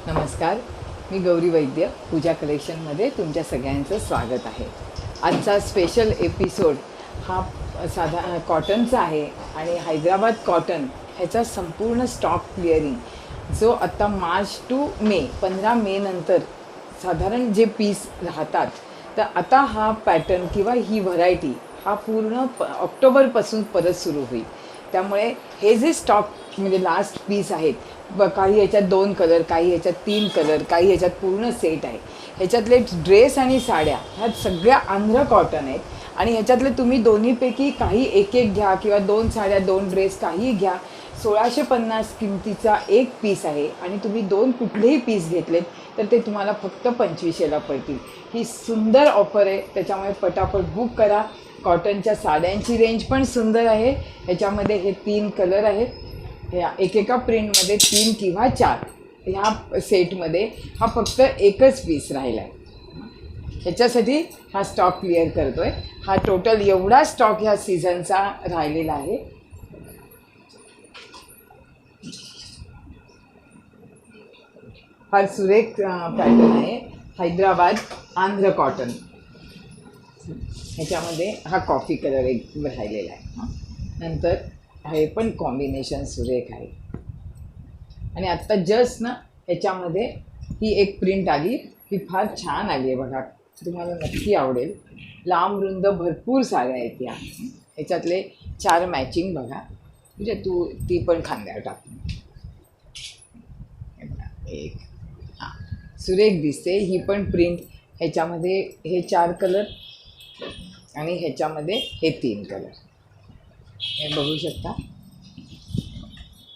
नमस्कार, मी गौरी वैद्य पूजा कलेक्शनमध्ये तुमच्या सगळ्यांचं स्वागत आहे। आजचा स्पेशल एपिसोड हा कॉटनचा आहे आणि हैदराबाद कॉटन ह्याचा संपूर्ण स्टॉक क्लिअरिंग जो आता मार्च टू मे 15 मे नंतर साधारण जे पीस राहतात, तर आता हा पॅटर्न किंवा ही व्हरायटी हा पूर्ण ऑक्टोबरपासून परत सुरू होईल। त्यामुळे हे जे स्टॉक म्हणजे लास्ट पीस आहेत, काही ह्याच्यात 2 कलर, काही ह्याच्यात 3 कलर, काही ह्याच्यात पूर्ण सेट आहे। ह्याच्यातले ड्रेस आणि साड्या ह्या सगळ्या आंध्र कॉटन आहेत आणि ह्याच्यातले तुम्ही दोन्हीपैकी काही एक एक घ्या किंवा 2 साड्या 2 ड्रेस काही घ्या। 1650 किमतीचा एक पीस आहे आणि तुम्ही 2 कुठलेही पीस घेतलेत तर ते तुम्हाला फक्त 2500ला पडतील। ही सुंदर ऑफर आहे, त्याच्यामुळे पटापट बुक करा। कॉटनच्या साड्यांची रेंज पण सुंदर आहे। ह्याच्यामध्ये हे 3 कलर आहेत, ह्या एकेका प्रिंटमध्ये 3 किंवा 4। ह्या सेटमध्ये हा फक्त एकच पीस राहिला आहे, ह्याच्यासाठी हा स्टॉक क्लिअर करतो आहे। हा टोटल एवढा स्टॉक ह्या सीझनचा राहिलेला आहे। फार सुरेख पॅटर्न आहे, हैदराबाद आंध्र कॉटन। ह्याच्यामध्ये हा कॉफी कलर एक राहिलेला आहे, नंतर हे पण कॉम्बिनेशन सुरेख आहे। आणि आत्ता जस्ट ना ह्याच्यामध्ये ही एक प्रिंट आली, ही फार छान आली आहे बघा, तुम्हाला नक्की आवडेल। लांब रुंद भरपूर साड्या आहेत या, ह्याच्यातले 4 मॅचिंग बघा, म्हणजे ती पण खांद्यावर टाकून एक सुरेख दिसते। ही पण प्रिंट, ह्याच्यामध्ये हे 4 कलर आणि ह्याच्यामध्ये हे 3 कलर, हे बघू शकता।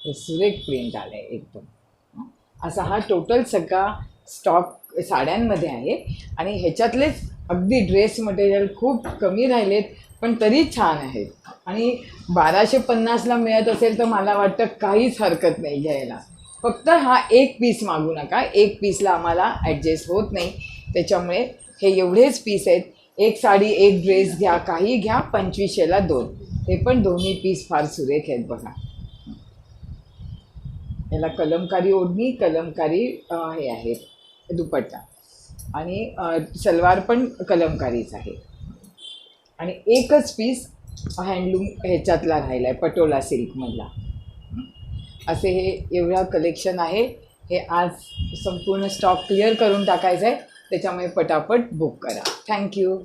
हे सुरेख प्रिंट आलं आहे एकदम। असा हा टोटल सगळा स्टॉक साड्यांमध्ये आहे आणि ह्याच्यातलेच अगदी ड्रेस मटेरियल खूप कमी राहिलेत पण तरी छान आहेत। आणि 1250ला मिळत असेल तर मला वाटतं काहीच हरकत नाही घ्यायला। फक्त हा एक पीस मागू नका, एक पीसला आम्हाला ॲडजस्ट होत नाही, त्याच्यामुळे हे एवढेच पीस आहेत। एक साडी एक ड्रेस घ्या, काही घ्या, 2500ला 2। हे पण दोन्ही पीस फार सुरेख आहेत बघा। याला कलमकारी ओढणी, कलमकारी हे आहे दुपट्टा आणि सलवार पण कलमकारीच आहे। आणि एकच पीस हँडलूम ह्याच्यातला राहिला आहे, पटोला सिल्कमधला। असे हे एवढा कलेक्शन आहे। हे आज संपूर्ण स्टॉक क्लिअर करून टाकायचं आहे, त्याच्यामुळे पटापट बुक करा। थँक्यू।